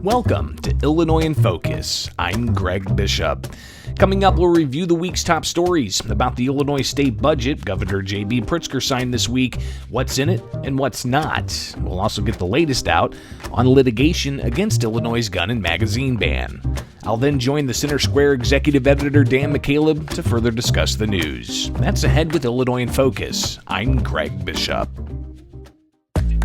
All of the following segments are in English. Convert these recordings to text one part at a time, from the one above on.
Welcome to Illinois in Focus. I'm Greg Bishop. Coming up, we'll review the week's top stories about the Illinois state budget Governor J.B. Pritzker signed this week, what's in it and what's not. We'll also get the latest out on litigation against Illinois' gun and magazine ban. I'll then join the Center Square executive editor Dan McCaleb to further discuss the news. That's ahead with Illinois in Focus. I'm Greg Bishop.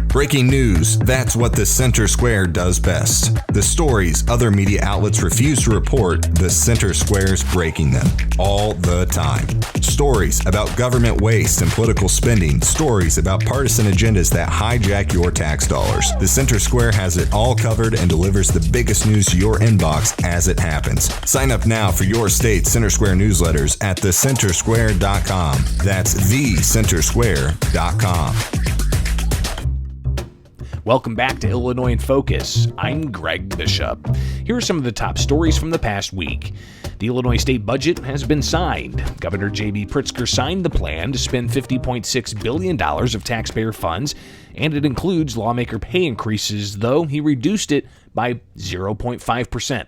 Breaking news, that's what the Center Square does best. The stories other media outlets refuse to report, the Center Square's breaking them all the time. Stories about government waste and political spending, stories about partisan agendas that hijack your tax dollars. The Center Square has it all covered and delivers the biggest news to your inbox as it happens. Sign up now for your state Center Square newsletters at thecentersquare.com. That's thecentersquare.com. Welcome back to Illinois in Focus. I'm Greg Bishop. Here are some of the top stories from the past week. The Illinois state budget has been signed. Governor J.B. Pritzker signed the plan to spend $50.6 billion of taxpayer funds, and it includes lawmaker pay increases, though he reduced it by 0.5%.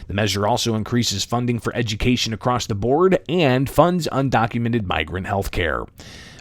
The measure also increases funding for education across the board and funds undocumented migrant health care.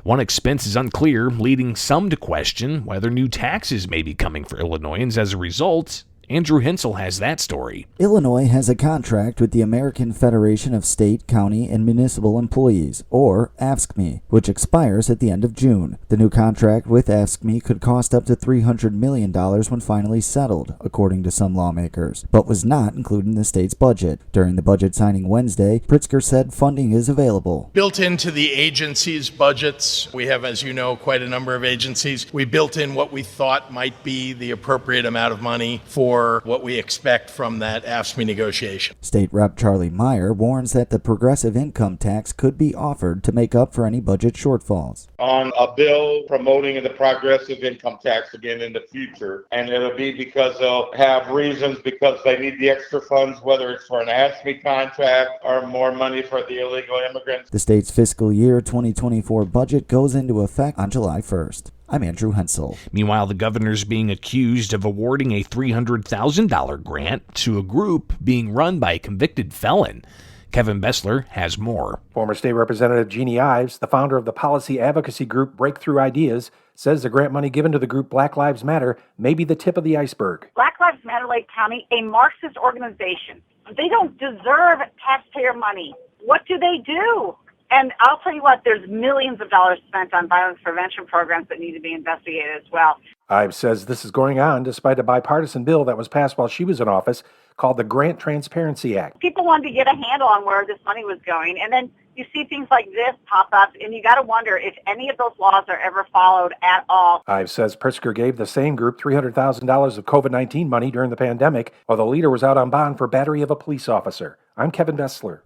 One expense is unclear, leading some to question whether new taxes may be coming for Illinoisans as a result. Andrew Hensel has that story. Illinois has a contract with the American Federation of State, County, and Municipal Employees, or AFSCME, which expires at the end of June. The new contract with AFSCME could cost up to $300 million when finally settled, according to some lawmakers, but was not included in the state's budget. During the budget signing Wednesday, Pritzker said funding is available. Built into the agencies' budgets, we have, as you know, quite a number of agencies. We built in what we thought might be the appropriate amount of money for what we expect from that AFSCME negotiation. State Rep. Charlie Meyer warns that the progressive income tax could be offered to make up for any budget shortfalls. On a bill promoting the progressive income tax again in the future, and it'll be because they'll have reasons because they need the extra funds, whether it's for an AFSCME contract or more money for the illegal immigrants. The state's fiscal year 2024 budget goes into effect on July 1st. I'm Andrew Hensel. Meanwhile, the governor's being accused of awarding a $300,000 grant to a group being run by a convicted felon. Kevin Bessler has more. Former State Representative Jeannie Ives, the founder of the policy advocacy group Breakthrough Ideas, says the grant money given to the group Black Lives Matter may be the tip of the iceberg. Black Lives Matter Lake County, a Marxist organization. They don't deserve taxpayer money. What do they do? And I'll tell you what, there's millions of dollars spent on violence prevention programs that need to be investigated as well. Ives says this is going on despite a bipartisan bill that was passed while she was in office called the Grant Transparency Act. People wanted to get a handle on where this money was going, and then you see things like this pop up, and you got to wonder if any of those laws are ever followed at all. Ives says Pritzker gave the same group $300,000 of COVID-19 money during the pandemic, while the leader was out on bond for battery of a police officer. I'm Kevin Bessler.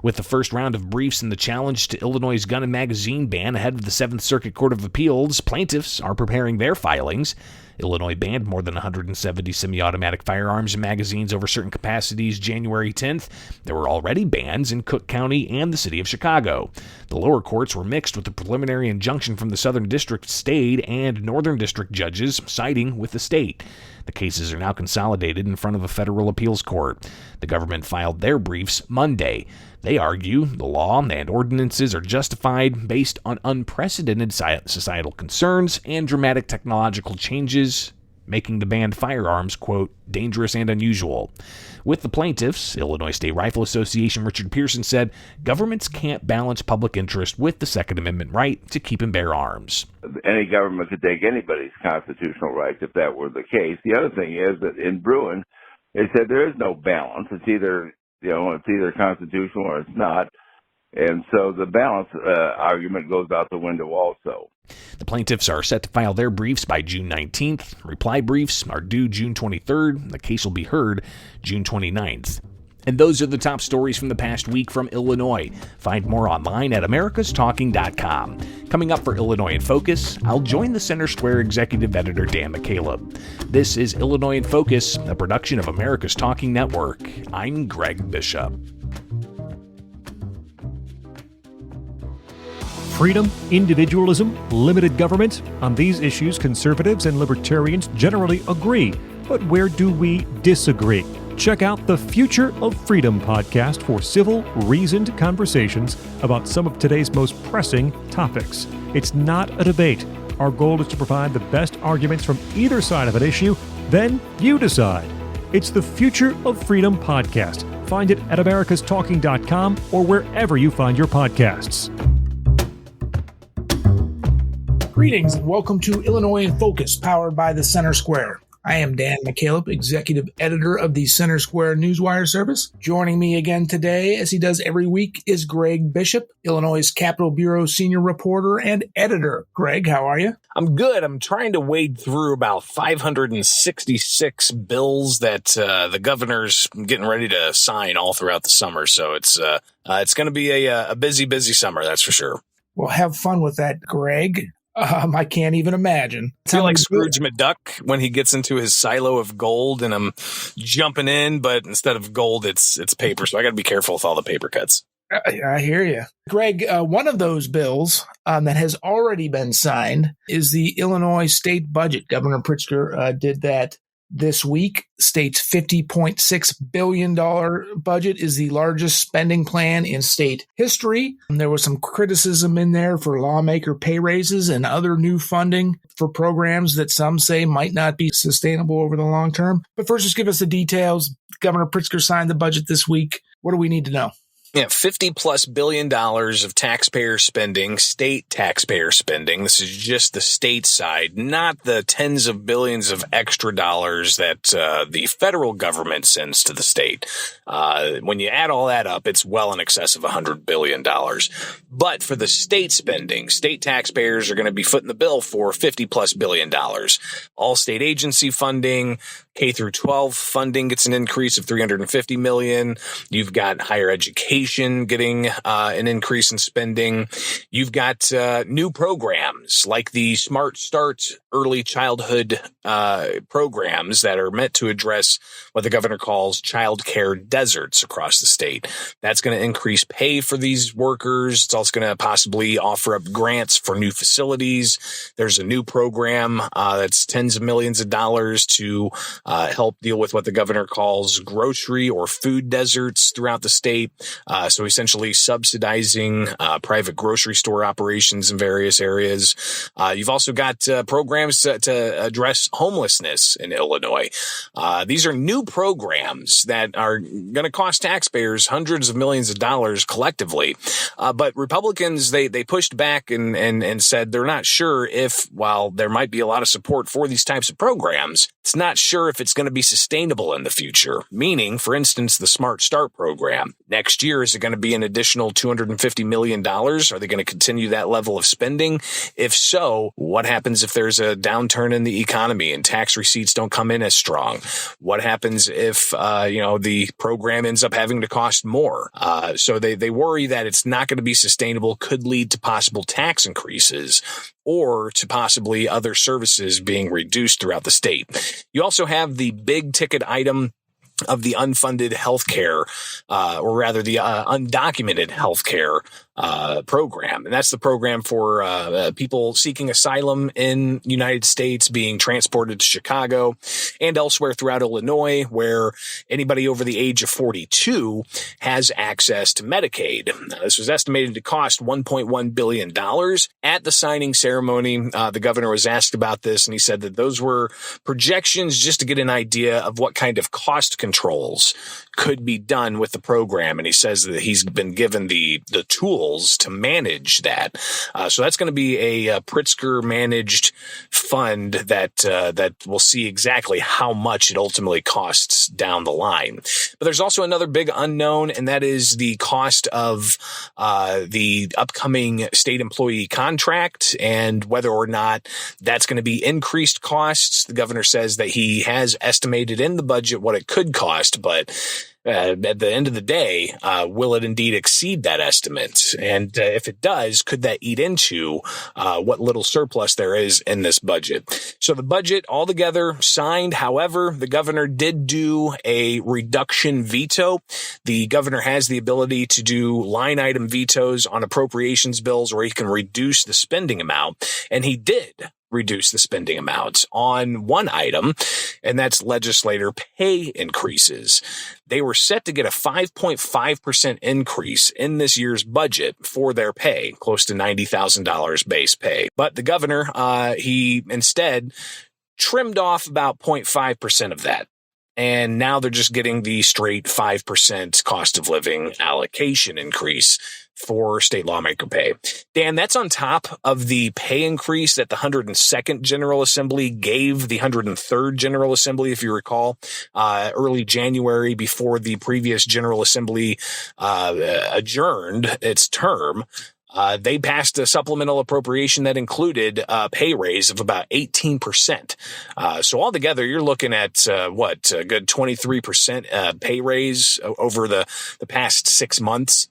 With the first round of briefs in the challenge to Illinois' gun and magazine ban ahead of the Seventh Circuit Court of Appeals, plaintiffs are preparing their filings. Illinois banned more than 170 semi-automatic firearms and magazines over certain capacities January 10th. There were already bans in Cook County and the city of Chicago. The lower courts were mixed with the preliminary injunction from the Southern District stayed and Northern District judges siding with the state. The cases are now consolidated in front of a federal appeals court. The government filed their briefs Monday. They argue the law and ordinances are justified based on unprecedented societal concerns and dramatic technological changes, making the banned firearms, quote, dangerous and unusual. With the plaintiffs, Illinois State Rifle Association Richard Pearson said governments can't balance public interest with the Second Amendment right to keep and bear arms. Any government could take anybody's constitutional rights if that were the case. The other thing is that in Bruin, they said there is no balance. It's either constitutional or it's not. And so the balance argument goes out the window also. The plaintiffs are set to file their briefs by June 19th. Reply briefs are due June 23rd. The case will be heard June 29th. And those are the top stories from the past week from Illinois. Find more online at americastalking.com. Coming up for Illinois in Focus, I'll join the Center Square executive editor Dan McCaleb. This is Illinois in Focus, a production of America's Talking Network. I'm Greg Bishop. Freedom, individualism, limited government. On these issues, conservatives and libertarians generally agree. But where do we disagree? Check out the Future of Freedom podcast for civil, reasoned conversations about some of today's most pressing topics. It's not a debate. Our goal is to provide the best arguments from either side of an issue. Then you decide. It's the Future of Freedom podcast. Find it at americastalking.com or wherever you find your podcasts. Greetings and welcome to Illinois in Focus, powered by the Center Square. I am Dan McCaleb, executive editor of the Center Square Newswire service. Joining me again today, as he does every week, is Greg Bishop, Illinois Capitol Bureau senior reporter and editor. Greg, how are you? I'm good. I'm trying to wade through about 566 bills that the governor's getting ready to sign all throughout the summer. So it's going to be a busy summer, that's for sure. Well, have fun with that, Greg. I can't even imagine. I feel like Scrooge McDuck when he gets into his silo of gold and I'm jumping in, but instead of gold, it's paper. So I got to be careful with all the paper cuts. I hear you. Greg, one of those bills that has already been signed is the Illinois state budget. Governor Pritzker did that this week. State's $50.6 billion budget is the largest spending plan in state history. There was some criticism in there for lawmaker pay raises and other new funding for programs that some say might not be sustainable over the long term. But first, just give us the details. Governor Pritzker signed the budget this week. What do we need to know? Yeah, $50+ billion of taxpayer spending, state taxpayer spending. This is just the state side, not the tens of billions of extra dollars that the federal government sends to the state. When you add all that up, it's well in excess of $100 billion. But for the state spending, state taxpayers are going to be footing the bill for $50+ billion. All state agency funding, K through 12 funding gets an increase of $350 million. You've got higher education getting an increase in spending. You've got new programs like the Smart Start early childhood programs that are meant to address what the governor calls child care deserts across the state. That's going to increase pay for these workers. It's also going to possibly offer up grants for new facilities. There's a new program that's tens of millions of dollars to help deal with what the governor calls grocery or food deserts throughout the state. So essentially subsidizing private grocery store operations in various areas. You've also got programs to address homelessness in Illinois. These are new programs that are going to cost taxpayers hundreds of millions of dollars collectively. But Republicans, they pushed back and said they're not sure if, while there might be a lot of support for these types of programs, it's not sure if it's going to be sustainable in the future. Meaning, for instance, the Smart Start program. Next year, is it going to be an additional $250 million? Are they going to continue that level of spending? If so, what happens if there's a downturn in the economy and tax receipts don't come in as strong? What happens if, the program ends up having to cost more? So they worry that it's not going to be sustainable, could lead to possible tax increases or to possibly other services being reduced throughout the state. You also have the big ticket item of the unfunded healthcare, or rather the undocumented healthcare program. And that's the program for people seeking asylum in the United States being transported to Chicago and elsewhere throughout Illinois, where anybody over the age of 42 has access to Medicaid. Now, this was estimated to cost $1.1 billion. At the signing ceremony, the governor was asked about this, and he said that those were projections just to get an idea of what kind of cost controls could be done with the program. And he says that he's been given the tools to manage that. So that's going to be a Pritzker managed fund that will see exactly how much it ultimately costs down the line. But there's also another big unknown, and that is the cost of the upcoming state employee contract and whether or not that's going to be increased costs. The governor says that he has estimated in the budget what it could cost, but at the end of the day, will it indeed exceed that estimate? And if it does, could that eat into what little surplus there is in this budget? So the budget altogether signed. However, the governor did do a reduction veto. The governor has the ability to do line item vetoes on appropriations bills where he can reduce the spending amount. And he did reduce the spending amount on one item, and that's legislator pay increases. They were set to get a 5.5% increase in this year's budget for their pay, close to $90,000 base pay. But the governor, he instead trimmed off about 0.5% of that. And now they're just getting the straight 5% cost of living allocation increase for state lawmaker pay. Dan, that's on top of the pay increase that the 102nd General Assembly gave the 103rd General Assembly, if you recall, early January before the previous General Assembly adjourned its term. They passed a supplemental appropriation that included a pay raise of about 18%. So altogether, you're looking at a good 23% pay raise over the past 6 months.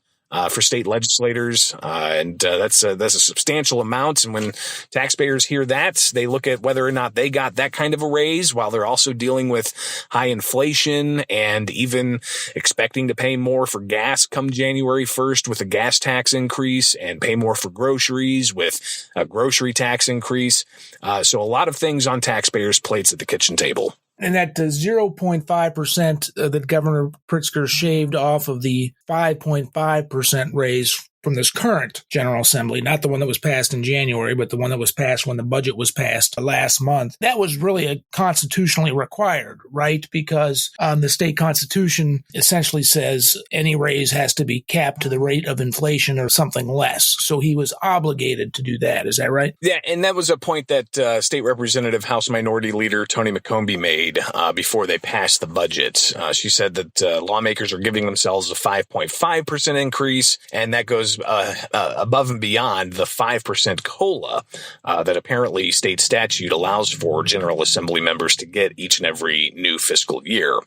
For state legislators, and that's a substantial amount. And when taxpayers hear that, they look at whether or not they got that kind of a raise, while they're also dealing with high inflation and even expecting to pay more for gas come January 1st with a gas tax increase, and pay more for groceries with a grocery tax increase. So a lot of things on taxpayers' plates at the kitchen table. And that 0.5% that Governor Pritzker shaved off of the 5.5% raise from this current General Assembly, not the one that was passed in January, but the one that was passed when the budget was passed last month. That was really constitutionally required, right? Because the state constitution essentially says any raise has to be capped to the rate of inflation or something less. So he was obligated to do that. Is that right? Yeah, and that was a point that State Representative House Minority Leader Tony McCombie made before they passed the budget. She said that lawmakers are giving themselves a 5.5% increase, and that goes above and beyond the 5% COLA that apparently state statute allows for General Assembly members to get each and every new fiscal year.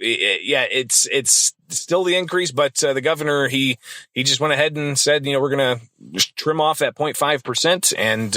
It's still the increase, but the governor, he just went ahead and said, we're going to just trim off that 0.5% and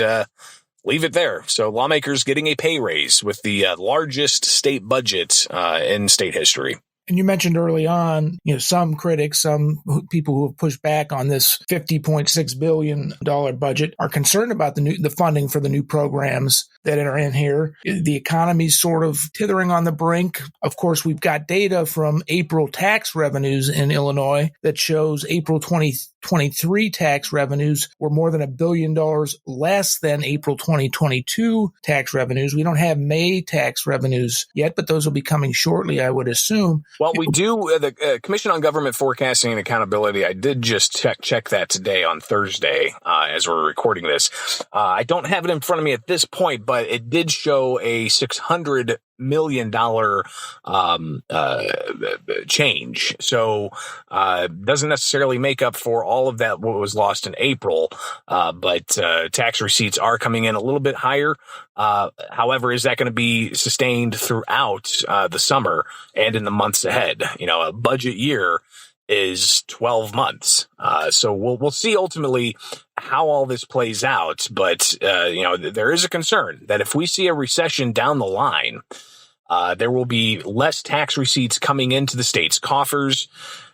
leave it there. So lawmakers getting a pay raise with the largest state budget in state history. And you mentioned early on, some critics, some people who have pushed back on this $50.6 billion budget are concerned about the funding for the new programs that are in here. The economy's sort of tithering on the brink. Of course, we've got data from April tax revenues in Illinois that shows April 2023 tax revenues were more than $1 billion less than April 2022 tax revenues. We don't have May tax revenues yet, but those will be coming shortly, I would assume. Well, we do. The Commission on Government Forecasting and Accountability, I did just check that today on Thursday as we're recording this. I don't have it in front of me at this point, but it did show a $600 million change. So doesn't necessarily make up for all of that what was lost in April, but tax receipts are coming in a little bit higher. However, is that going to be sustained throughout the summer and in the months ahead? A budget year is 12 months. So we'll see ultimately how all this plays out. But, there is a concern that if we see a recession down the line, there will be less tax receipts coming into the state's coffers.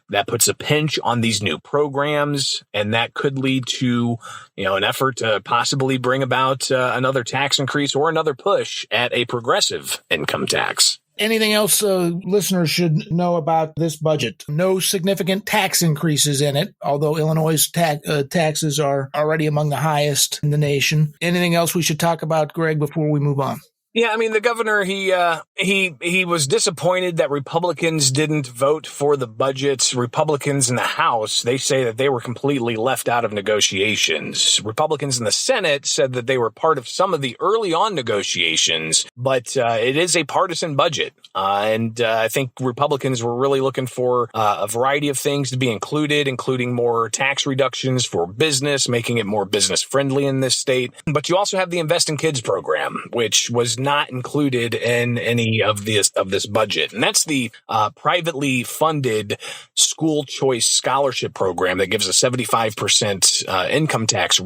That puts a pinch on these new programs, and that could lead to, an effort to possibly bring about another tax increase or another push at a progressive income tax. Anything else listeners should know about this budget? No significant tax increases in it, although Illinois' taxes are already among the highest in the nation. Anything else we should talk about, Greg, before we move on? Yeah, I mean, the governor, he was disappointed that Republicans didn't vote for the budget. Republicans in the House, they say that they were completely left out of negotiations. Republicans in the Senate said that they were part of some of the early on negotiations, but it is a partisan budget. And I think Republicans were really looking for a variety of things to be included, including more tax reductions for business, making it more business friendly in this state. But you also have the Invest in Kids program, which was not included in any of this budget. And that's the privately funded school choice scholarship program that gives a 75% income tax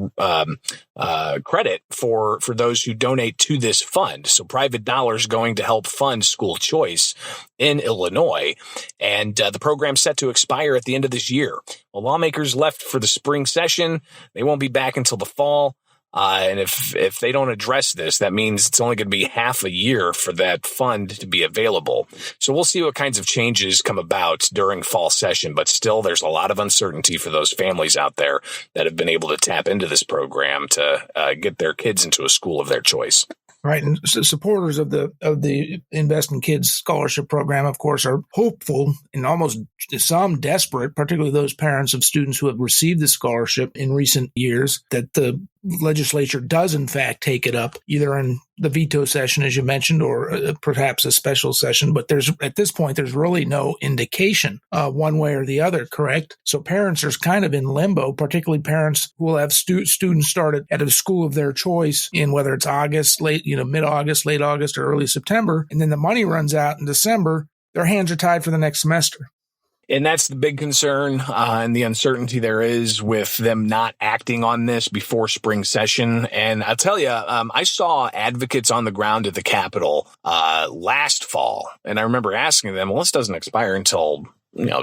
credit for those who donate to this fund. So private dollars going to help fund school choice in Illinois. And the program's set to expire at the end of this year. Well, lawmakers left for the spring session. They won't be back until the fall. And if they don't address this, that means it's only going to be half a year for that fund to be available. So we'll see what kinds of changes come about during fall session. But still, there's a lot of uncertainty for those families out there that have been able to tap into this program to get their kids into a school of their choice. Right, and supporters of the Invest in Kids scholarship program, of course, are hopeful and almost some desperate, particularly those parents of students who have received the scholarship in recent years, that the legislature does in fact take it up, either in the veto session, as you mentioned, or perhaps a special session. But at this point, there's really no indication one way or the other, correct? So parents are kind of in limbo, particularly parents who will have students started at a school of their choice in whether it's August, mid-August, late August, or early September, and then the money runs out in December. Their hands are tied for the next semester. And that's the big concern and the uncertainty there is with them not acting on this before spring session. And I'll tell you, I saw advocates on the ground at the Capitol last fall. And I remember asking them, well, this doesn't expire until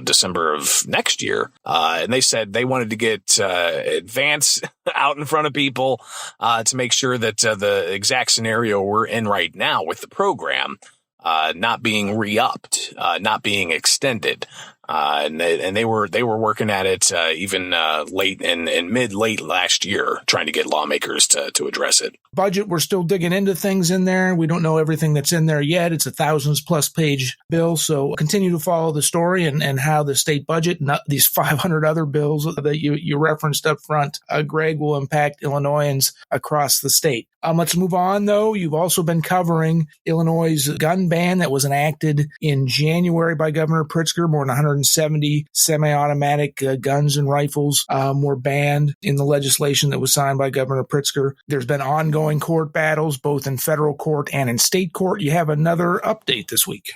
December of next year. And they said they wanted to get advance out in front of people to make sure that the exact scenario we're in right now with the program not being re-upped, not being extended. And they were working at it even late and mid-late last year, trying to get lawmakers to address it. Budget, we're still digging into things in there. We don't know everything that's in there yet. It's a 1,000+ page bill. So continue to follow the story and how the state budget and these 500 other bills that you referenced up front, Greg, will impact Illinoisans across the state. Let's move on, though. You've also been covering Illinois' gun ban that was enacted in January by Governor Pritzker. More than 170 semi-automatic guns and rifles were banned in the legislation that was signed by Governor Pritzker. There's been ongoing court battles, both in federal court and in state court. You have another update this week.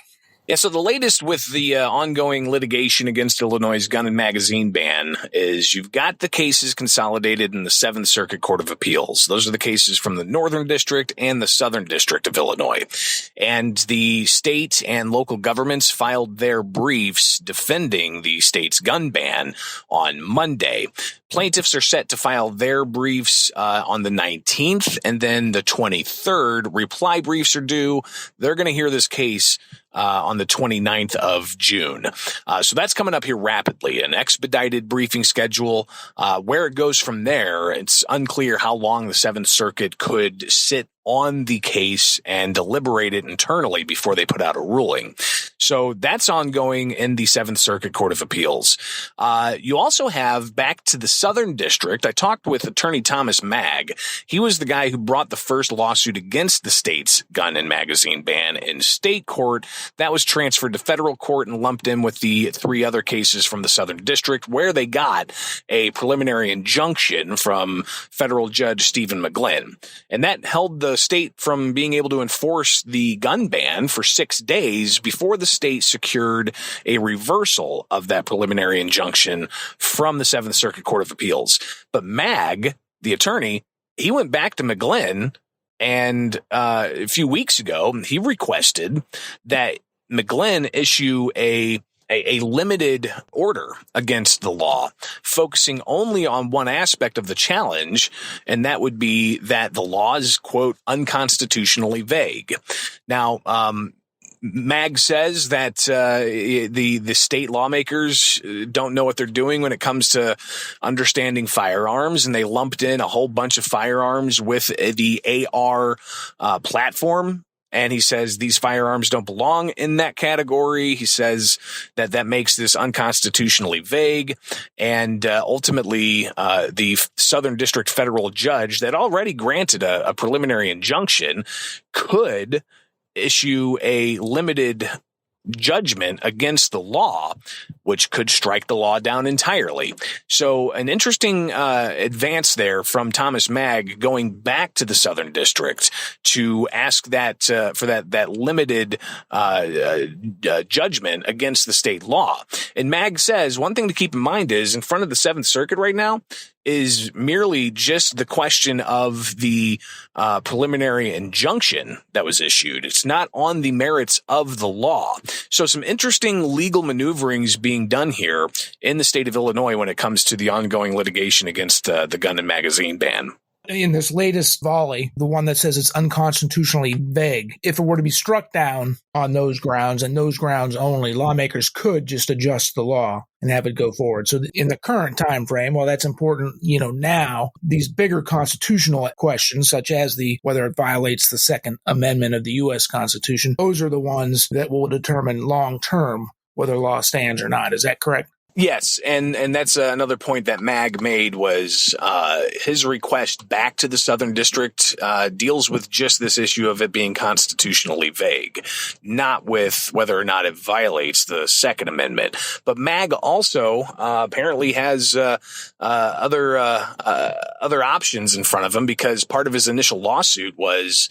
Yeah, so the latest with the ongoing litigation against Illinois' gun and magazine ban is you've got the cases consolidated in the Seventh Circuit Court of Appeals. Those are the cases from the Northern District and the Southern District of Illinois. And the state and local governments filed their briefs defending the state's gun ban on Monday. Plaintiffs are set to file their briefs on the 19th, and then the 23rd. Reply briefs are due. They're going to hear this case on the 29th of June. So that's coming up here rapidly, an expedited briefing schedule. Where it goes from there, it's unclear how long the Seventh Circuit could sit on the case and deliberate it internally before they put out a ruling. So that's ongoing in the Seventh Circuit Court of Appeals. You also have back to the Southern District. I talked with attorney Thomas Magg. He was the guy who brought the first lawsuit against the state's gun and magazine ban in state court. That was transferred to federal court and lumped in with the 3 other cases from the Southern District, where they got a preliminary injunction from federal judge Stephen McGlynn. And that held the state from being able to enforce the gun ban for 6 days before the state secured a reversal of that preliminary injunction from the Seventh Circuit Court of Appeals. But Magg, the attorney, he went back to McGlynn, and a few weeks ago, he requested that McGlynn issue a limited order against the law, focusing only on one aspect of the challenge, and that would be that the law is, quote, unconstitutionally vague. Now, Magg says that the state lawmakers don't know what they're doing when it comes to understanding firearms, and they lumped in a whole bunch of firearms with the AR platform. And he says these firearms don't belong in that category. He says that makes this unconstitutionally vague. And ultimately, the Southern District federal judge that already granted a preliminary injunction could issue a limited judgment against the law, which could strike the law down entirely. So an interesting advance there from Thomas Magg going back to the Southern District to ask that for that limited judgment against the state law. And Magg says one thing to keep in mind is in front of the Seventh Circuit right now is merely just the question of the preliminary injunction that was issued. It's not on the merits of the law. So some interesting legal maneuverings being done here in the state of Illinois when it comes to the ongoing litigation against the gun and magazine ban. in this latest volley, the one that says it's unconstitutionally vague, if it were to be struck down on those grounds and those grounds only, lawmakers could just adjust the law and have it go forward. So in the current time frame, while that's important, now, these bigger constitutional questions, such as whether it violates the Second Amendment of the U.S. Constitution, those are the ones that will determine long-term whether law stands or not. Is that correct? Yes, and that's another point that Mag made was his request back to the Southern District deals with just this issue of it being constitutionally vague, not with whether or not it violates the Second Amendment. But Mag also apparently has other options in front of him, because part of his initial lawsuit was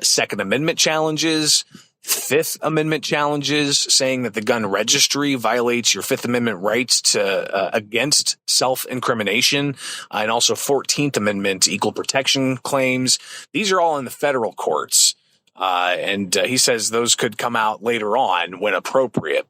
Second Amendment challenges, Fifth Amendment challenges, saying that the gun registry violates your Fifth Amendment rights to against self-incrimination, and also 14th Amendment equal protection claims. These are all in the federal courts. And he says those could come out later on when appropriate.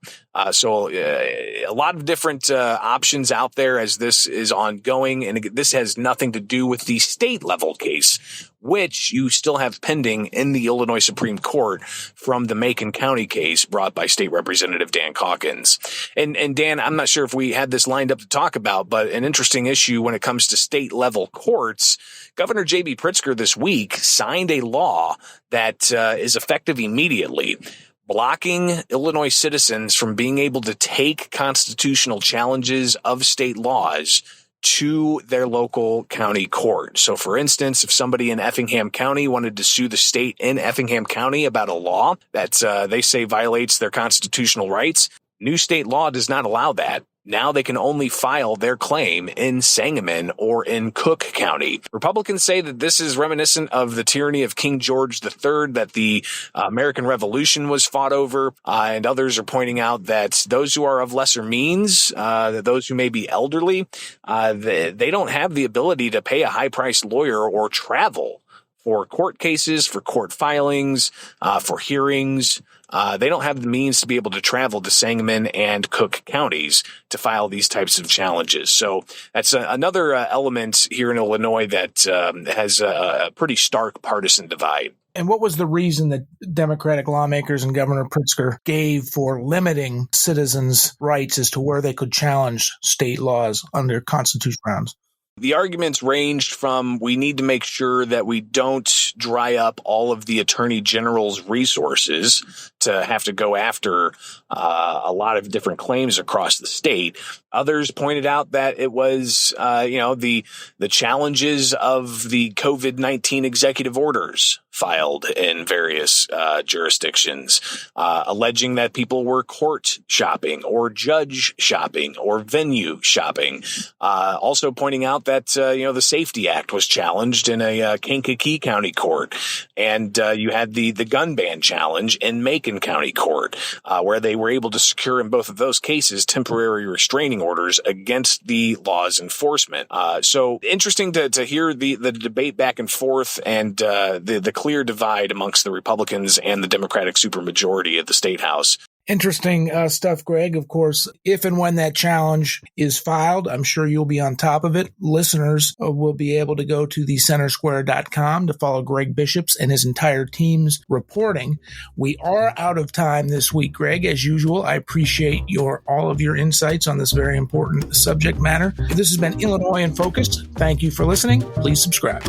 So a lot of different options out there as this is ongoing. And this has nothing to do with the state level case, which you still have pending in the Illinois Supreme Court from the Macon County case brought by State Representative Dan Calkins. And Dan, I'm not sure if we had this lined up to talk about, but an interesting issue when it comes to state level courts. Governor J.B. Pritzker this week signed a law that is effective immediately, blocking Illinois citizens from being able to take constitutional challenges of state laws to their local county court. So, for instance, if somebody in Effingham County wanted to sue the state in Effingham County about a law that they say violates their constitutional rights, new state law does not allow that. Now they can only file their claim in Sangamon or in Cook County. Republicans say that this is reminiscent of the tyranny of King George III that the American Revolution was fought over, and others are pointing out that those who are of lesser means, those who may be elderly, they don't have the ability to pay a high-priced lawyer or travel for court cases, for court filings, for hearings. They don't have the means to be able to travel to Sangamon and Cook counties to file these types of challenges. So that's another element here in Illinois that has a pretty stark partisan divide. And what was the reason that Democratic lawmakers and Governor Pritzker gave for limiting citizens' rights as to where they could challenge state laws under constitutional grounds? The arguments ranged from we need to make sure that we don't dry up all of the Attorney General's resources to have to go after a lot of different claims across the state. Others pointed out that it was, the challenges of the COVID-19 executive orders filed in various jurisdictions, alleging that people were court shopping or judge shopping or venue shopping. Also pointing out that, the Safety Act was challenged in a Kankakee County court. And you had the gun ban challenge in Macon County court, where they were able to secure in both of those cases temporary restraining orders against the law's enforcement. So interesting to hear the debate back and forth and the clear divide amongst the Republicans and the Democratic supermajority at the State House. Interesting stuff, Greg. Of course, if and when that challenge is filed, I'm sure you'll be on top of it. Listeners will be able to go to thecentersquare.com to follow Greg Bishop's and his entire team's reporting. We are out of time this week, Greg. As usual, I appreciate all of your insights on this very important subject matter. This has been Illinois in Focus. Thank you for listening. Please subscribe.